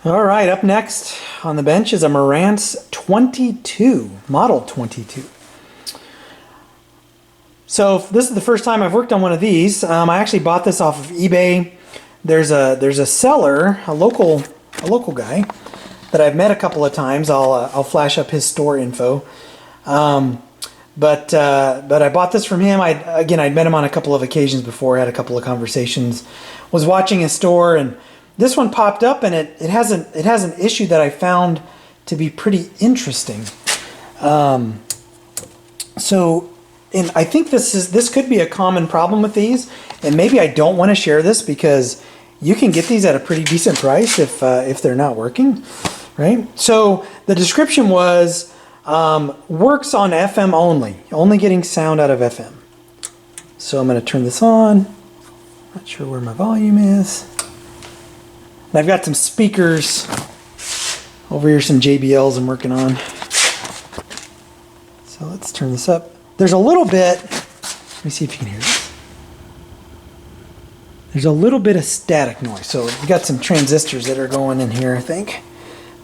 All right, up next on the bench is a Marantz 22, Model 22. So this is the first time I've worked on one of these. I actually bought this off of eBay. There's a seller, a local guy that I've met a couple of times. I'll flash up his store info. But I bought this from him. I'd met him on a couple of occasions before. Had a couple of conversations. Was watching his store, and this one popped up, and it has an issue that I found to be pretty interesting. And I think this could be a common problem with these, and maybe I don't want to share this because you can get these at a pretty decent price if they're not working, right? So the description was works on FM only getting sound out of FM. So I'm going to turn this on. Not sure where my volume is. And I've got some speakers over here, some JBLs I'm working on. So let's turn this up. There's a little bit, let me see if you can hear this. There's a little bit of static noise. So we've got some transistors that are going in here, I think.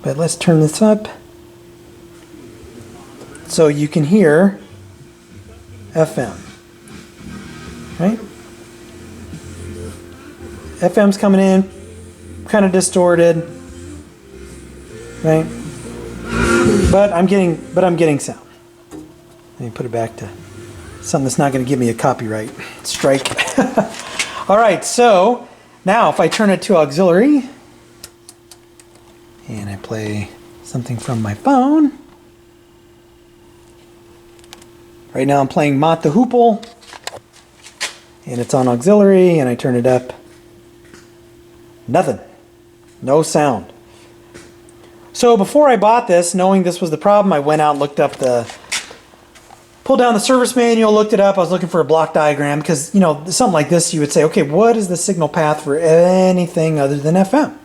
But let's turn this up. So you can hear FM, right? FM's coming in, kind of distorted, right? But I'm getting sound. Let me put it back to something that's not going to give me a copyright strike. All right, so now if I turn it to auxiliary and I play something from my phone. Right now I'm playing Mott the Hoople, and it's on auxiliary, and I turn it up. Nothing. No sound. So before I bought this, knowing this was the problem, I went out and looked up pulled down the service manual, looked it up. I was looking for a block diagram because, you know, something like this, you would say, okay, what is the signal path for anything other than FM?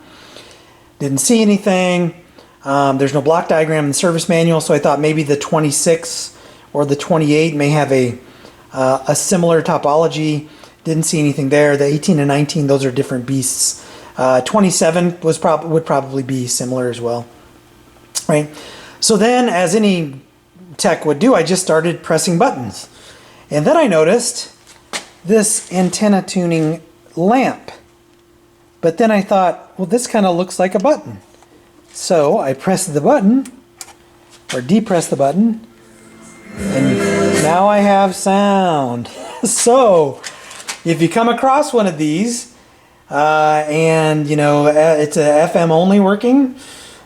Didn't see anything. There's no block diagram in the service manual, so I thought maybe the 26 or the 28 may have a similar topology. Didn't see anything there. The 18 and 19, those are different beasts. 27 would probably be similar as well, right? So then, as any tech would do, I just started pressing buttons, and then I noticed this antenna tuning lamp. But then I thought, well, this kind of looks like a button. So I pressed the button, or depressed the button, and now I have sound. So if you come across one of these, and you know it's a FM only working,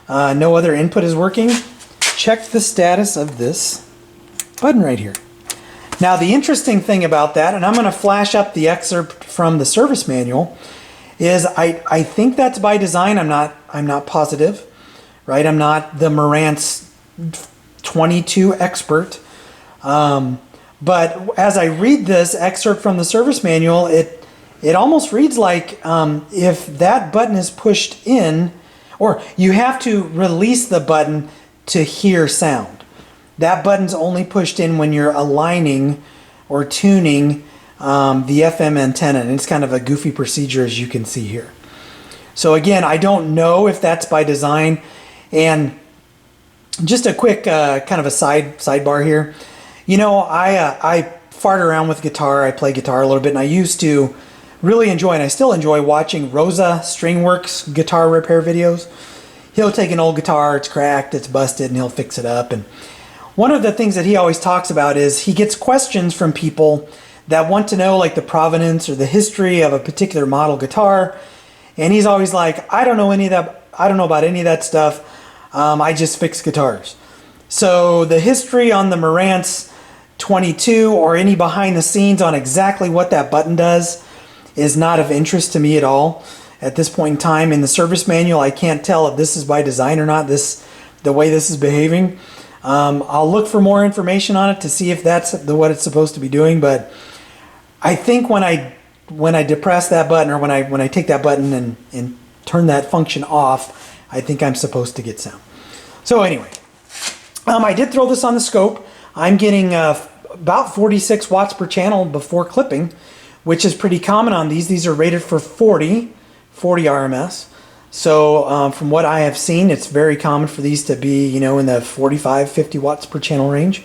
no other input is working, check the status of this button right here. Now the interesting thing about that, and I'm going to flash up the excerpt from the service manual, is I think that's by design. I'm not positive, right? I'm not the Marantz 22 expert, but as I read this excerpt from the service manual, it almost reads like if that button is pushed in, or you have to release the button to hear sound. That button's only pushed in when you're aligning or tuning the FM antenna, and it's kind of a goofy procedure, as you can see here. So again, I don't know if that's by design. And just a quick kind of a sidebar here. You know, I fart around with guitar. I play guitar a little bit, and I used to really enjoy, and I still enjoy, watching Rosa Stringworks guitar repair videos. He'll take an old guitar, it's cracked, it's busted, and he'll fix it up. And one of the things that he always talks about is he gets questions from people that want to know like the provenance or the history of a particular model guitar. And he's always like, I don't know any of that. I don't know about any of that stuff. I just fix guitars. So the history on the Marantz 22 or any behind the scenes on exactly what that button does is not of interest to me at all. At this point in time in the service manual, I can't tell if this is by design or not, the way this is behaving. I'll look for more information on it to see if that's what it's supposed to be doing. But I think when I depress that button, or when I take that button and turn that function off, I think I'm supposed to get sound. So anyway, I did throw this on the scope. I'm getting about 46 watts per channel before clipping, which is pretty common on these. These are rated for 40 RMS. So from what I have seen, it's very common for these to be, you know, in the 45, 50 watts per channel range.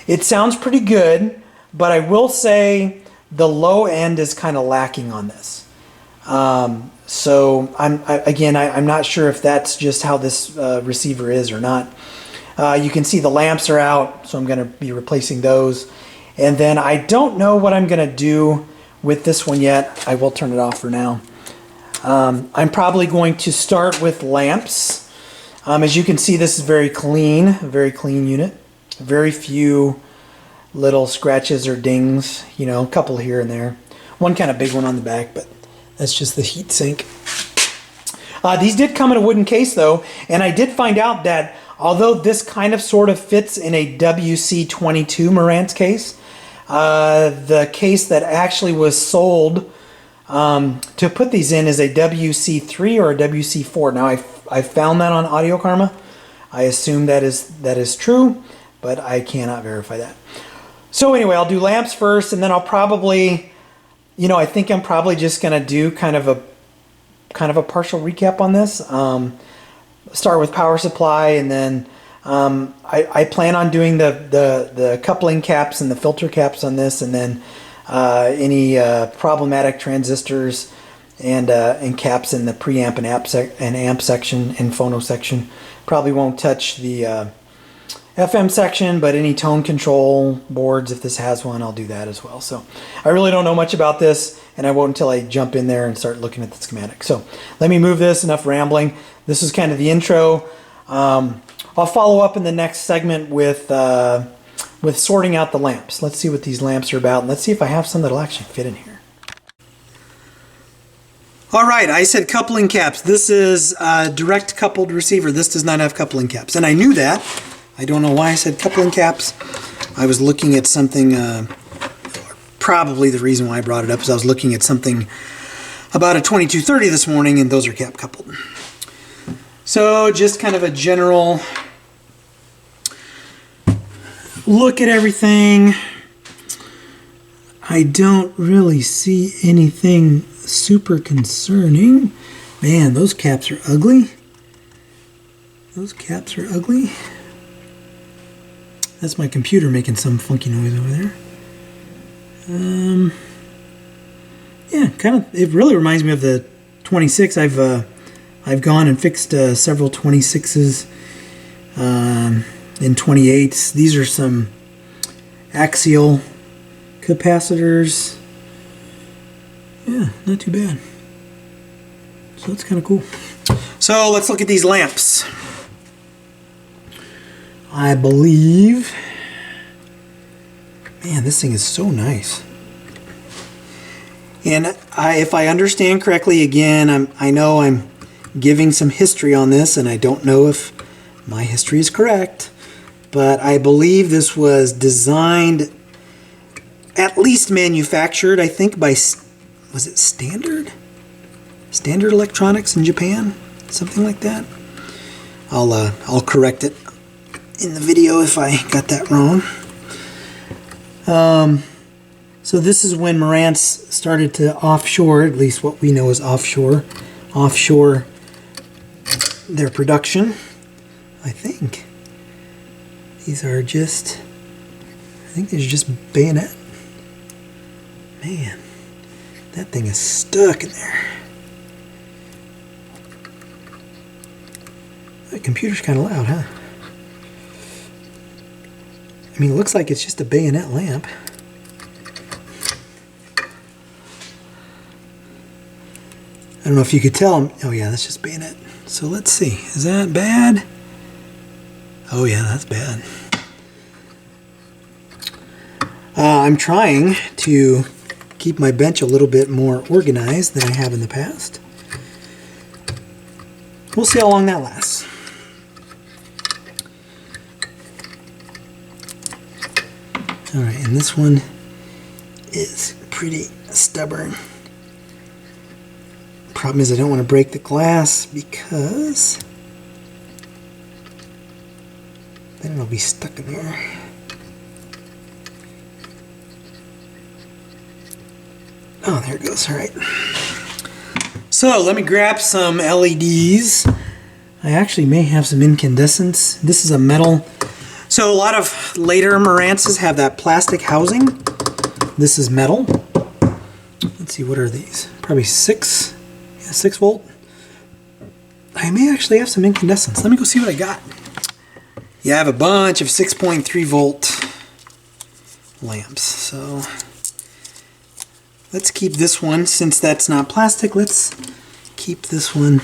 It sounds pretty good, but I will say the low end is kind of lacking on this. So I'm not sure if that's just how this receiver is or not. You can see the lamps are out, so I'm going to be replacing those. And then I don't know what I'm going to do with this one yet. I will turn it off for now. I'm probably going to start with lamps. As you can see, this is very clean, a very clean unit. Very few little scratches or dings, you know, a couple here and there. One kind of big one on the back, but that's just the heat sink. These did come in a wooden case though, and I did find out that although this kind of sort of fits in a WC22 Marantz case, the case that actually was sold to put these in is a WC3 or a WC4. Now I found that on Audio Karma. I assume that is true, but I cannot verify that. So anyway, I'll do lamps first, and then I'll probably, you know, I think I'm probably just going to do kind of a partial recap on this. Start with power supply, and then I plan on doing the coupling caps and the filter caps on this, and then any problematic transistors and caps in the preamp and amp section and phono section. Probably won't touch the FM section, but any tone control boards, if this has one, I'll do that as well. So I really don't know much about this, and I won't until I jump in there and start looking at the schematic. So let me move this, enough rambling. This is kind of the intro. I'll follow up in the next segment with sorting out the lamps. Let's see what these lamps are about, and let's see if I have some that'll actually fit in here. All right, I said coupling caps. This is a direct coupled receiver. This does not have coupling caps, and I knew that. I don't know why I said coupling caps. I was looking at something, probably the reason why I brought it up is I was looking at something about a 2230 this morning, and those are cap coupled. So just kind of a general look at everything. I don't really see anything super concerning. Man, those caps are ugly. Those caps are ugly. That's my computer making some funky noise over there. Yeah, kind of. It really reminds me of the 26. I've gone and fixed several 26s and 28s. These are some axial capacitors. Yeah, not too bad. So that's kind of cool. So let's look at these lamps. I believe, man, this thing is so nice. And if I understand correctly, again, I know I'm giving some history on this, and I don't know if my history is correct, but I believe this was designed, at least manufactured, I think by, was it Standard? Standard Electronics in Japan? Something like that. I'll correct it in the video if I got that wrong. So this is when Marantz started to offshore, at least what we know is offshore their production. I think these are just, I think these are just bayonet. Man, that thing is stuck in there. The computer's kind of loud, huh? I mean, it looks like it's just a bayonet lamp. I don't know if you could tell. Oh yeah, that's just bayonet. So let's see. Is that bad? Oh yeah, that's bad. I'm trying to keep my bench a little bit more organized than I have in the past. We'll see how long that lasts. Alright, and this one is pretty stubborn. Problem is I don't want to break the glass because then it'll be stuck in there. Oh, there it goes. Alright. So So let me grab some LEDs. I actually may have some incandescents. This is a metal. So a lot of later Marantzes have that plastic housing. This is metal. Let's see, what are these? Probably 6 volt. I may actually have some incandescents. Let me go see what I got. Yeah, I have a bunch of 6.3 volt lamps. So let's keep this one, since that's not plastic, let's keep this one.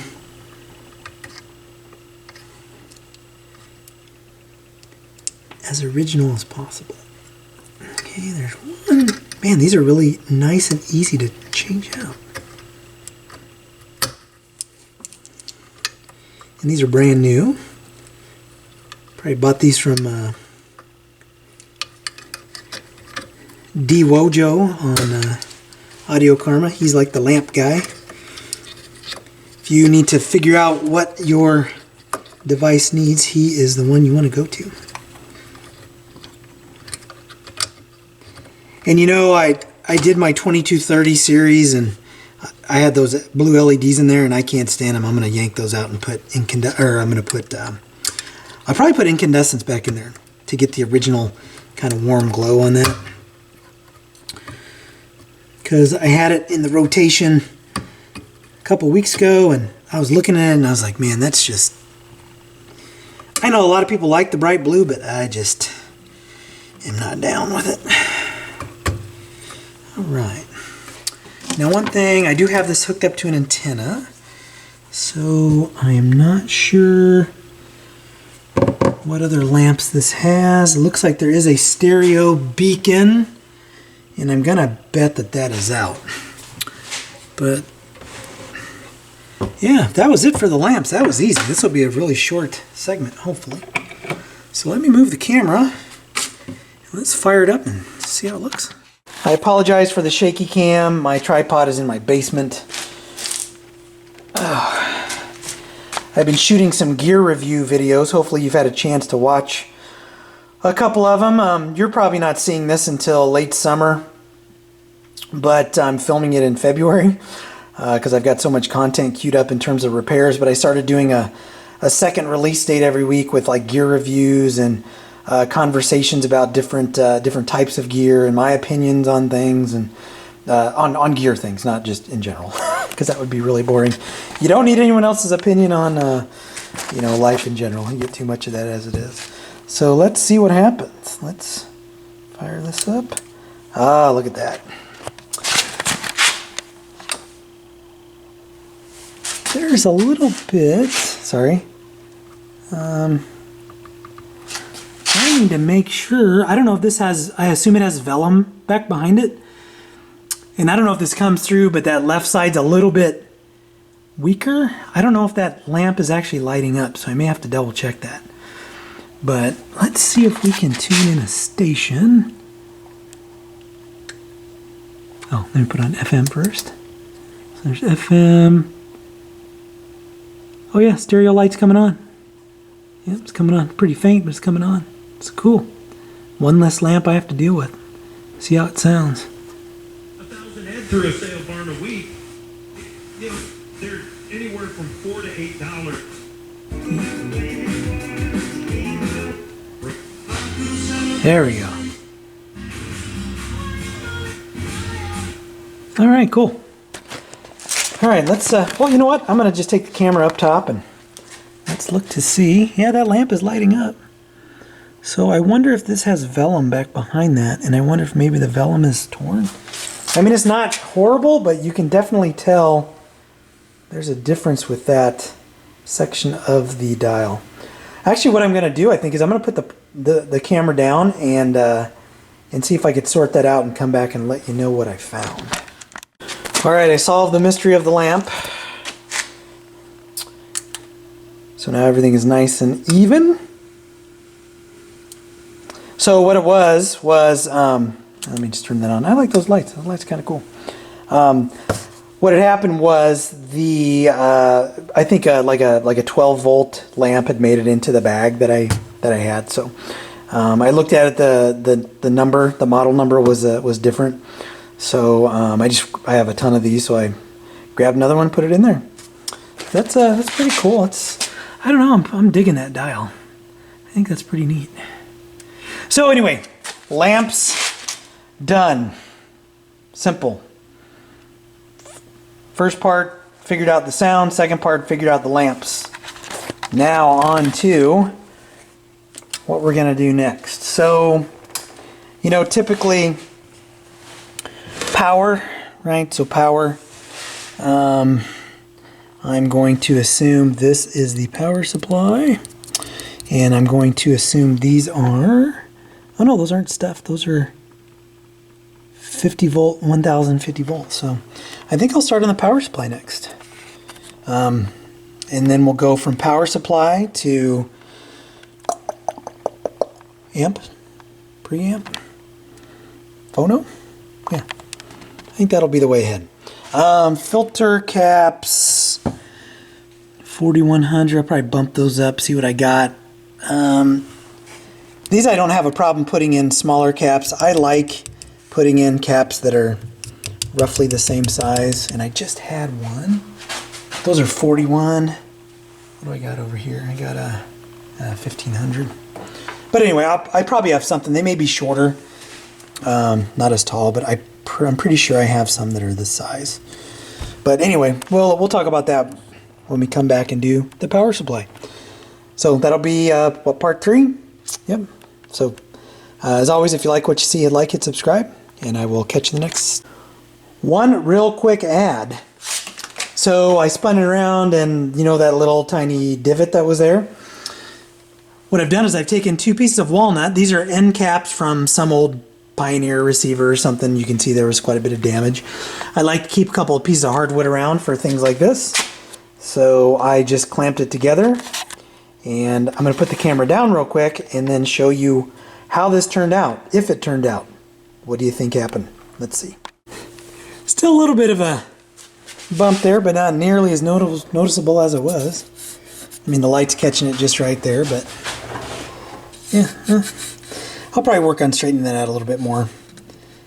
As original as possible. Okay, there's one. Man, these are really nice and easy to change out. And these are brand new. Probably bought these from D. Wojo on Audio Karma. He's like the lamp guy. If you need to figure out what your device needs, he is the one you want to go to. And you know, I did my 2230 series, and I had those blue LEDs in there, and I can't stand them. I'm going to yank those out and put I'll probably put incandescents back in there to get the original kind of warm glow on that. Because I had it in the rotation a couple weeks ago, and I was looking at it, and I was like, man, that's just... I know a lot of people like the bright blue, but I just am not down with it. Alright. Now one thing, I do have this hooked up to an antenna, so I am not sure what other lamps this has. It looks like there is a stereo beacon, and I'm gonna bet that that is out. But yeah, that was it for the lamps. That was easy. This will be a really short segment, hopefully. So let me move the camera. Let's fire it up and see how it looks. I apologize for the shaky cam. My tripod is in my basement. I've been shooting some gear review videos. Hopefully you've had a chance to watch a couple of them. You're probably not seeing this until late summer, but I'm filming it in February because I've got so much content queued up in terms of repairs. But I started doing a second release date every week with like gear reviews and conversations about different types of gear and my opinions on things, and on gear things, not just in general, because that would be really boring. You don't need anyone else's opinion on you know, life in general. You get too much of that as it is. So let's see what happens. Let's fire this up. Ah, look at that. There's a little bit, sorry. I need to make sure, I don't know if this has, I assume it has vellum back behind it. And I don't know if this comes through, but that left side's a little bit weaker. I don't know if that lamp is actually lighting up, so I may have to double check that. But let's see if we can tune in a station. Oh, let me put on FM first. So there's FM. Oh yeah, stereo light's coming on. Yep, it's coming on. Pretty faint, but it's coming on. It's cool. One less lamp I have to deal with. See how it sounds. 1,000 head through a sale barn a week. You know, they're anywhere from $4 to $8. There we go. All right, cool. All right, let's, well, you know what? I'm going to just take the camera up top and let's look to see. Yeah, that lamp is lighting up. So I wonder if this has vellum back behind that, and I wonder if maybe the vellum is torn. I mean, it's not horrible, but you can definitely tell there's a difference with that section of the dial. Actually, what I'm going to do, I think, is I'm going to put the camera down and see if I could sort that out and come back and let you know what I found. All right, I solved the mystery of the lamp. So now everything is nice and even. So what it was let me just turn that on. I like those lights. Those lights are kind of cool. What had happened was I think like a 12 volt lamp had made it into the bag that I had. So I looked at it. The number, the model number was different. So I have a ton of these. So I grab another one, put it in there. That's pretty cool. I don't know, I'm digging that dial. I think that's pretty neat. So anyway, lamps done. Simple. First part, figured out the sound. Second part, figured out the lamps. Now on to what we're gonna do next. So, you know, typically power, right? So power, I'm going to assume this is the power supply, and I'm going to assume these are, oh no, those aren't stuff, those are 50 volt, 1050 volts. So I think I'll start on the power supply next. And then we'll go from power supply to amp, preamp, phono. Yeah, I think that'll be the way ahead. Filter caps, 4100. I'll probably bump those up, see what I got. These I don't have a problem putting in smaller caps. I like putting in caps that are roughly the same size, and I just had one. Those are 41. What do I got over here? I got a 1500. But anyway, I probably have something. They may be shorter, not as tall, but I'm pretty sure I have some that are this size. But anyway, we'll talk about that when we come back and do the power supply. So that'll be what, part 3? Yep. So as always, if you like what you see, hit like, hit subscribe, and I will catch you in the next. One real quick ad. So I spun it around, and you know that little tiny divot that was there? What I've done is I've taken 2 pieces of walnut. These are end caps from some old Pioneer receiver or something. You can see there was quite a bit of damage. I like to keep a couple of pieces of hardwood around for things like this. So I just clamped it together, and I'm going to put the camera down real quick and then show you how this turned out, if it turned out. What do you think happened? Let's see. Still a little bit of a bump there, but not nearly as noticeable as it was. I mean, the light's catching it just right there, but yeah, I'll probably work on straightening that out a little bit more.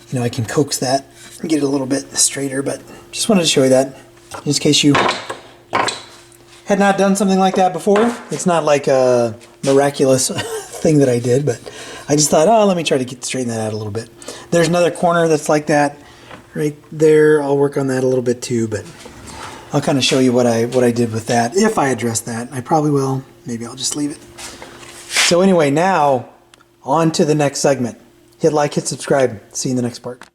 You know, I can coax that and get it a little bit straighter, but just wanted to show you that, just in case you had not done something like that before. It's not like a miraculous thing that I did, but I just thought, oh, let me try to straighten that out a little bit. There's another corner that's like that right there. I'll work on that a little bit too, but I'll kind of show you what I did with that. If I address that, I probably will. Maybe I'll just leave it. So anyway, now on to the next segment. Hit like, hit subscribe. See you in the next part.